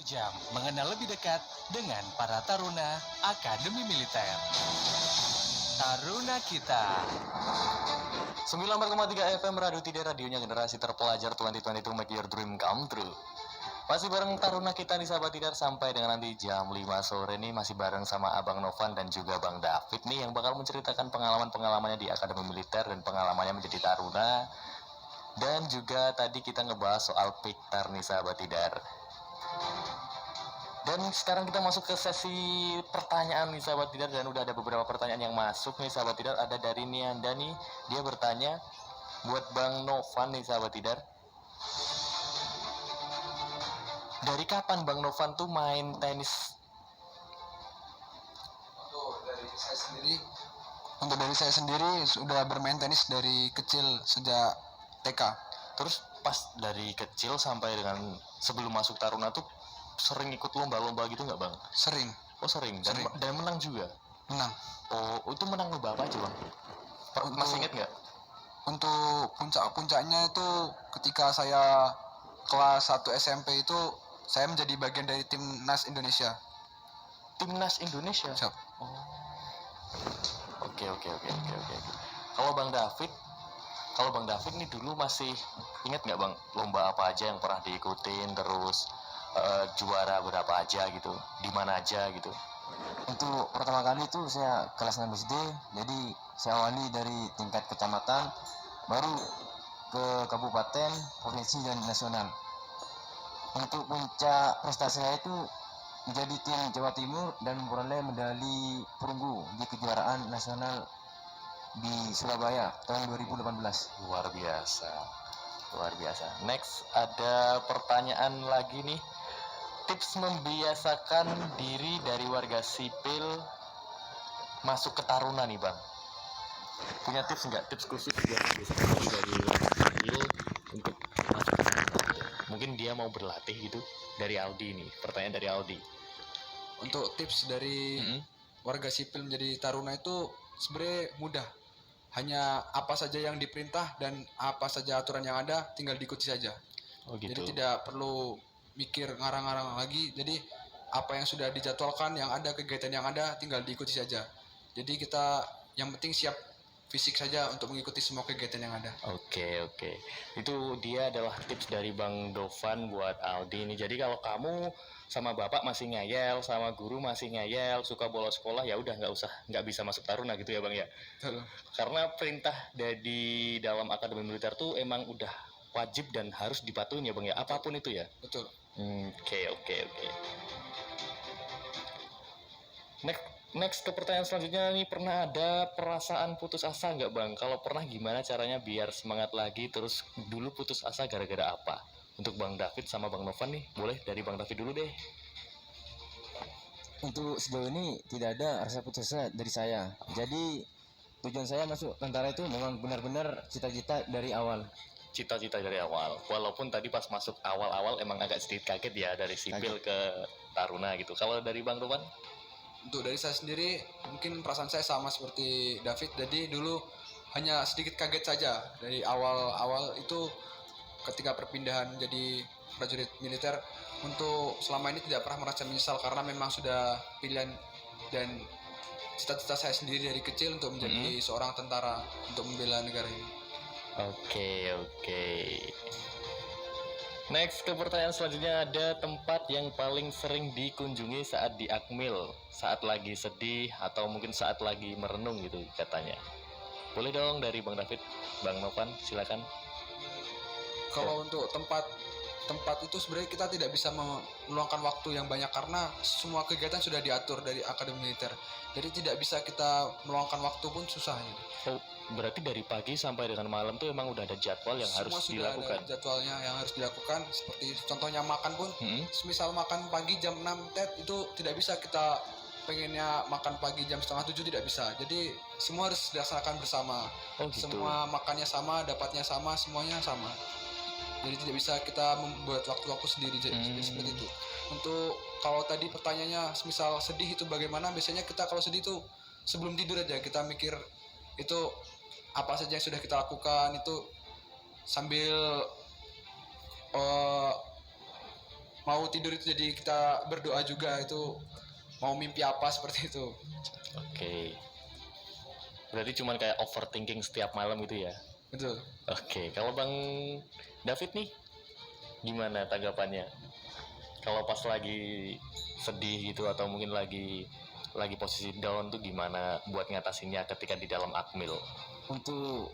Jam mengenal lebih dekat dengan para taruna Akademi Militer. Taruna kita. 94,3 FM Radio Tidak, radionya generasi terpelajar 2022, make your dream come true. Masih bareng taruna kita nih sahabat Tidar sampai dengan nanti jam 5 sore nih, masih bareng sama Abang Novan dan juga Bang David nih yang bakal menceritakan pengalaman-pengalamannya di Akademi Militer dan pengalamannya menjadi taruna. Dan juga tadi kita ngebahas soal Piktar nih sahabat Tidar. Dan sekarang kita masuk ke sesi pertanyaan nih sahabat Tidar, dan udah ada beberapa pertanyaan yang masuk nih sahabat Tidar. Ada dari Nianda nih, dia bertanya buat Bang Novan nih sahabat Tidar. Dari kapan Bang Novan tuh main tenis? Untuk dari saya sendiri sudah bermain tenis dari kecil sejak TK. Terus pas dari kecil sampai dengan sebelum masuk taruna tuh sering ikut lomba-lomba gitu nggak Bang? Sering Oh sering. Dan menang juga? menang. Oh itu menang lomba apa aja Bang? Masih inget nggak? Untuk puncak-puncaknya itu ketika saya kelas 1 SMP itu saya menjadi bagian dari timnas Indonesia. Timnas Indonesia? Siap. Oh. Oke. Kalau Bang David nih dulu masih inget nggak Bang lomba apa aja yang pernah diikutin, terus juara berapa aja gitu, di mana aja gitu? Untuk pertama kali itu saya kelas 6 SD, jadi saya awali dari tingkat kecamatan, baru ke kabupaten, provinsi, dan nasional. Untuk puncak prestasi saya itu menjadi tim Jawa Timur dan memperoleh medali perunggu di kejuaraan nasional di Surabaya tahun 2018. Luar biasa. Next ada pertanyaan lagi nih. Tips membiasakan diri dari warga sipil masuk ke taruna nih Bang. Punya tips nggak? Tips khusus buat membiasakan diri dari warga sipil untuk masuk ke taruna? Mungkin dia mau berlatih gitu. Dari Aldi nih, pertanyaan dari Aldi. Untuk tips dari warga sipil menjadi taruna itu sebenarnya mudah. Hanya apa saja yang diperintah dan apa saja aturan yang ada tinggal diikuti saja. Oh gitu. Jadi tidak perlu mikir ngarang-ngarang lagi. Jadi apa yang sudah dijadwalkan, yang ada, kegiatan yang ada tinggal diikuti saja. Jadi kita yang penting siap fisik saja untuk mengikuti semua kegiatan yang ada. Oke. Itu dia adalah tips dari Bang Dovan buat Aldi nih. Jadi kalau kamu sama bapak masih ngeyel, sama guru masih ngeyel, suka bolos sekolah, ya udah nggak bisa masuk taruna gitu ya Bang ya. Betul. Karena perintah dari dalam Akademi Militer tuh emang udah wajib dan harus dipatuhin ya Bang ya, apapun itu ya. Betul. Oke. Next ke pertanyaan selanjutnya nih, pernah ada perasaan putus asa nggak Bang? Kalau pernah, gimana caranya biar semangat lagi? Terus dulu putus asa gara-gara apa? Untuk Bang David sama Bang Novan nih, boleh dari Bang David dulu deh. Untuk sejauh ini tidak ada rasa putus asa dari saya. Jadi tujuan saya masuk tentara itu memang benar-benar cita-cita dari awal. Cita-cita dari awal, walaupun tadi pas masuk awal-awal emang agak sedikit kaget ya dari sipil ke taruna gitu. Kalau dari Bang Novan? Untuk dari saya sendiri mungkin perasaan saya sama seperti David. Jadi dulu hanya sedikit kaget saja dari awal itu ketika perpindahan jadi prajurit militer. Untuk selama ini tidak pernah merasa menyesal karena memang sudah pilihan dan cita-cita saya sendiri dari kecil untuk menjadi seorang tentara untuk membela negara ini. Oke. Next ke pertanyaan selanjutnya, ada tempat yang paling sering dikunjungi saat di Akmil, saat lagi sedih atau mungkin saat lagi merenung gitu katanya. Boleh dong dari Bang David, Bang Novan, silakan. Kalau untuk tempat itu sebenarnya kita tidak bisa meluangkan waktu yang banyak karena semua kegiatan sudah diatur dari Akademi Militer. Jadi tidak bisa kita meluangkan waktu pun susah. Oh, berarti dari pagi sampai dengan malam tuh emang udah ada jadwal yang Semua harus sudah dilakukan. ada jadwalnya yang harus dilakukan. Seperti contohnya makan pun, semisal makan pagi jam 6 itu tidak bisa kita pengennya makan pagi jam setengah 7, tidak bisa. Jadi semua harus dilaksanakan bersama. Oh gitu. Semua makannya sama, dapatnya sama, semuanya sama. Jadi tidak bisa kita membuat waktu-waktu sendiri. Jadi seperti itu. Untuk kalau tadi pertanyaannya semisal sedih itu bagaimana? Biasanya kita kalau sedih itu sebelum tidur aja kita mikir itu apa saja yang sudah kita lakukan, itu sambil mau tidur itu jadi kita berdoa juga, itu mau mimpi apa seperti itu. Oke. Berarti cuman kayak overthinking setiap malam gitu ya? Betul. Oke, kalau Bang David nih, gimana tanggapannya? Kalau pas lagi sedih gitu atau mungkin lagi posisi down tuh gimana buat ngatasinnya ketika di dalam akmil? Untuk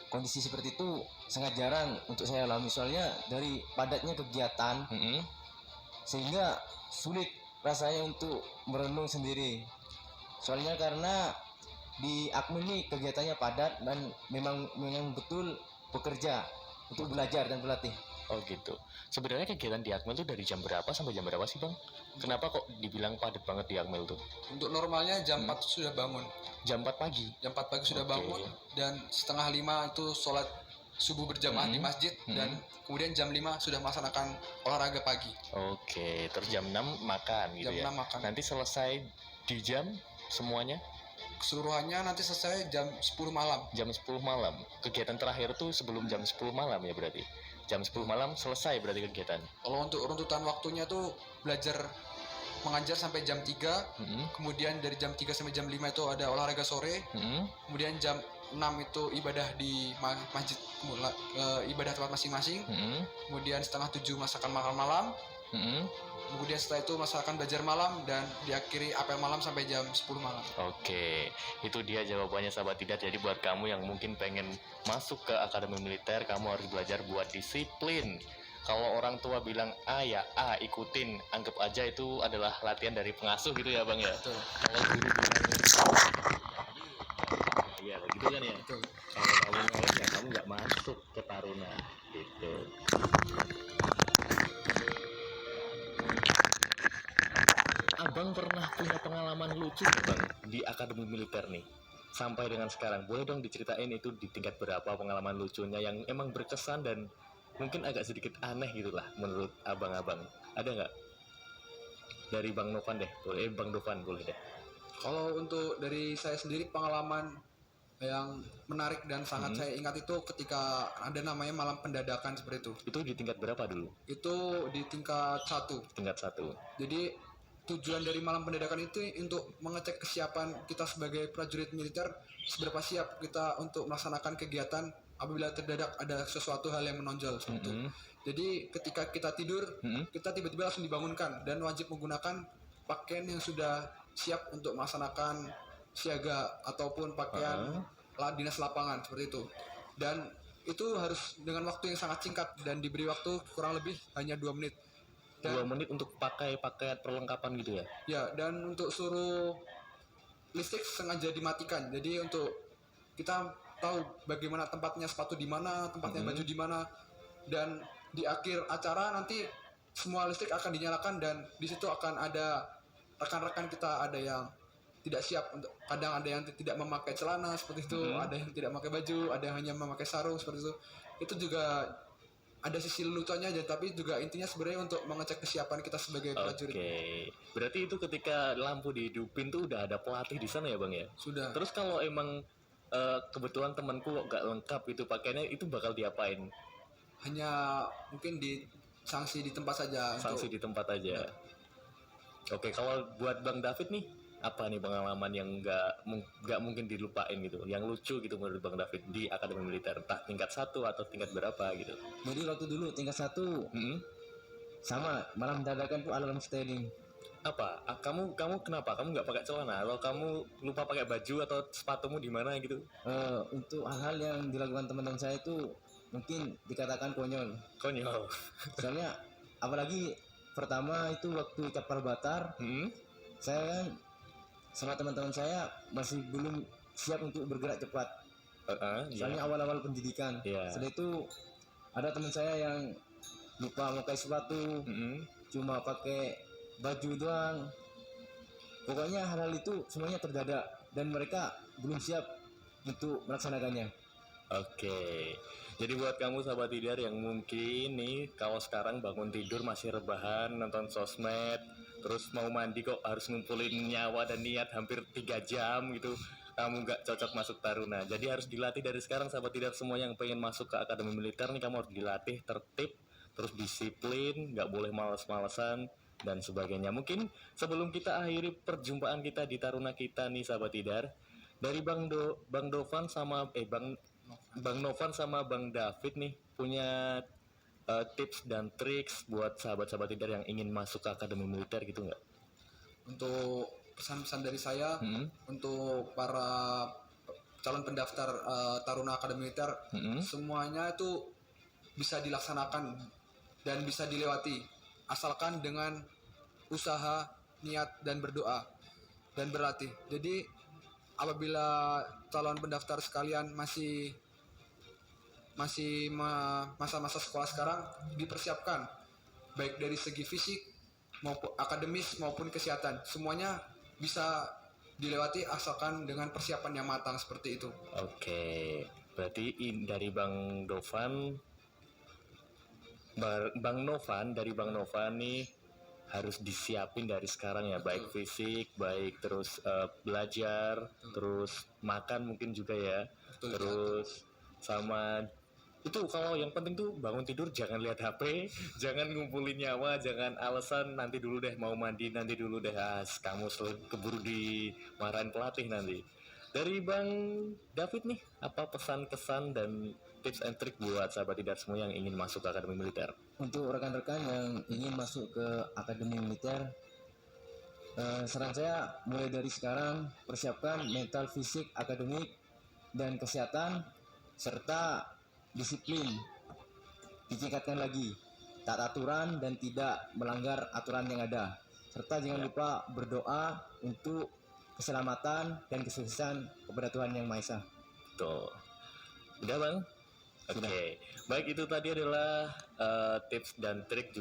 kondisi seperti itu sangat jarang untuk saya alami, soalnya dari padatnya kegiatan Mm-mm. sehingga sulit rasanya untuk merenung sendiri. Soalnya karena di Akmil ini kegiatannya padat dan memang betul bekerja untuk belajar dan berlatih. Oh gitu. Sebenarnya kegiatan di akmil tuh dari jam berapa sampai jam berapa sih Bang? Kenapa kok dibilang padat banget di akmil tuh? Untuk normalnya jam 4 sudah bangun. Jam 4 pagi? Jam 4 pagi sudah Oke. bangun, dan setengah 5 itu sholat subuh berjamaah di masjid, dan kemudian jam 5 sudah melaksanakan olahraga pagi. Oke, terus jam 6 makan gitu Jam ya? 6 makan. Nanti selesai di jam semuanya? Keseluruhannya nanti selesai jam 10 malam. Jam 10 malam. Kegiatan terakhir tuh sebelum jam 10 malam ya berarti? Jam 10 malam selesai berarti kegiatan? Kalau untuk runtutan waktunya tuh belajar mengajar sampai jam 3, Mm-mm. kemudian dari jam 3 sampai jam 5 itu ada olahraga sore, Mm-mm. kemudian jam 6 itu ibadah di masjid, ibadah tempat masing-masing, Mm-mm. kemudian setengah 7 masakan makan malam, Mm-mm. kemudian setelah itu masakan belajar malam, dan diakhiri apel malam sampai jam 10 malam. Oke, itu dia jawabannya sahabat tidak. Jadi buat kamu yang mungkin pengen masuk ke akademi militer, kamu harus belajar buat disiplin. Kalau orang tua bilang A ya A, ikutin. Anggap aja itu adalah latihan dari pengasuh gitu ya Bang ya. Betul. Kalau guru bilang ya gitu kan ya. Betul. Kalau kamu nolak ya kamu nggak masuk ke Taruna gitu. Abang pernah punya pengalaman lucu nggak, Bang, di akademi militer nih? Sampai dengan sekarang, boleh dong diceritain itu di tingkat berapa pengalaman lucunya yang emang berkesan dan mungkin agak sedikit aneh gitulah menurut abang-abang. Ada nggak? Dari Bang Novan deh, boleh. Bang Novan boleh deh. Kalau untuk dari saya sendiri, pengalaman yang menarik dan sangat saya ingat itu ketika ada namanya malam pendadakan seperti itu. Itu di tingkat berapa dulu? Itu di tingkat 1. Tingkat 1. Jadi tujuan dari malam pendadakan itu untuk mengecek kesiapan kita sebagai prajurit militer, seberapa siap kita untuk melaksanakan kegiatan apabila terdadak ada sesuatu hal yang menonjol seperti itu. Jadi ketika kita tidur, kita tiba-tiba langsung dibangunkan dan wajib menggunakan pakaian yang sudah siap untuk melaksanakan siaga ataupun pakaian dinas lapangan seperti itu. Dan itu harus dengan waktu yang sangat singkat dan diberi waktu kurang lebih hanya 2 menit. 2 menit untuk pakai pakaian perlengkapan gitu ya? Ya, dan untuk seluruh listrik sengaja dimatikan. Jadi untuk kita tahu bagaimana tempatnya sepatu di mana, tempatnya baju di mana, dan di akhir acara nanti semua listrik akan dinyalakan, dan di situ akan ada rekan-rekan kita, ada yang tidak siap, untuk kadang ada yang tidak memakai celana seperti itu, ada yang tidak memakai baju, ada yang hanya memakai sarung seperti itu. Itu juga ada sisi leluconnya aja, tapi juga intinya sebenarnya untuk mengecek kesiapan kita sebagai prajurit. Oke, berarti itu ketika lampu dihidupin tuh udah ada pelatih di sana ya Bang ya? Sudah. Terus kalau emang kebetulan temanku kok gak lengkap itu pakaiannya, itu bakal diapain? Hanya mungkin di sanksi di tempat saja. Sanksi di tempat aja. Oke, kalau buat Bang David nih, apa nih pengalaman yang nggak mungkin dilupain gitu, yang lucu gitu menurut Bang David di akademi militer, entah tingkat 1 atau tingkat berapa gitu? Jadi waktu dulu tingkat 1 sama malam dadakan tuh alarm styling. Apa? Kamu kenapa? Kamu nggak pakai celana? Atau kamu lupa pakai baju atau sepatumu di mana gitu? Untuk hal-hal yang dilakukan teman-teman saya itu mungkin dikatakan konyol. Konyol. Soalnya apalagi pertama itu waktu kapal Batar, saya kan sama teman-teman saya masih belum siap untuk bergerak cepat. Soalnya awal-awal pendidikan. Setelah itu ada teman saya yang lupa pakai sepatu, cuma pakai baju doang. Pokoknya hal-hal itu semuanya terdadak dan mereka belum siap untuk melaksanakannya. Oke. Jadi buat kamu sahabat tidar yang mungkin nih kalau sekarang bangun tidur masih rebahan nonton sosmed, terus mau mandi kok harus ngumpulin nyawa dan niat hampir 3 jam gitu, kamu nggak cocok masuk Taruna. Jadi harus dilatih dari sekarang sahabat tidar semua yang pengen masuk ke akademi militer nih, kamu harus dilatih tertib, terus disiplin, nggak boleh malas-malasan dan sebagainya. Mungkin sebelum kita akhiri perjumpaan kita di Taruna kita nih sahabat Tidar, dari Bang Dovan sama Bang Novan sama Bang David nih punya tips dan triks buat sahabat-sahabat Tidar yang ingin masuk ke akademi militer gitu nggak? Untuk pesan-pesan dari saya, Mm-mm. untuk para calon pendaftar Taruna Akademi Militer, semuanya itu bisa dilaksanakan dan bisa dilewati asalkan dengan usaha, niat, dan berdoa dan berlatih. Jadi apabila calon pendaftar sekalian masih masa-masa sekolah sekarang, dipersiapkan baik dari segi fisik maupun akademis maupun kesehatan, semuanya bisa dilewati asalkan dengan persiapan yang matang seperti itu. Oke, berarti dari Bang Dovan, dari Bang Novan nih harus disiapin dari sekarang ya, baik fisik, baik terus belajar, terus makan mungkin juga ya, Betul, terus sama itu kalau yang penting tuh bangun tidur jangan lihat HP, jangan ngumpulin nyawa, jangan alasan nanti dulu deh mau mandi, nanti dulu deh kamu keburu dimarahin pelatih nanti. Dari Bang David nih, apa pesan-pesan dan tips and trick buat sahabat Tidar semua yang ingin masuk ke akademi militer? Untuk rekan-rekan yang ingin masuk ke akademi militer, saran saya mulai dari sekarang persiapkan mental, fisik, akademik, dan kesehatan serta disiplin ditingkatkan lagi, taat aturan dan tidak melanggar aturan yang ada, serta jangan lupa berdoa untuk keselamatan dan kesuksesan kepada Tuhan Yang Maha Esa. Tuh, udah Bang? Oke, baik itu tadi adalah tips dan trik juga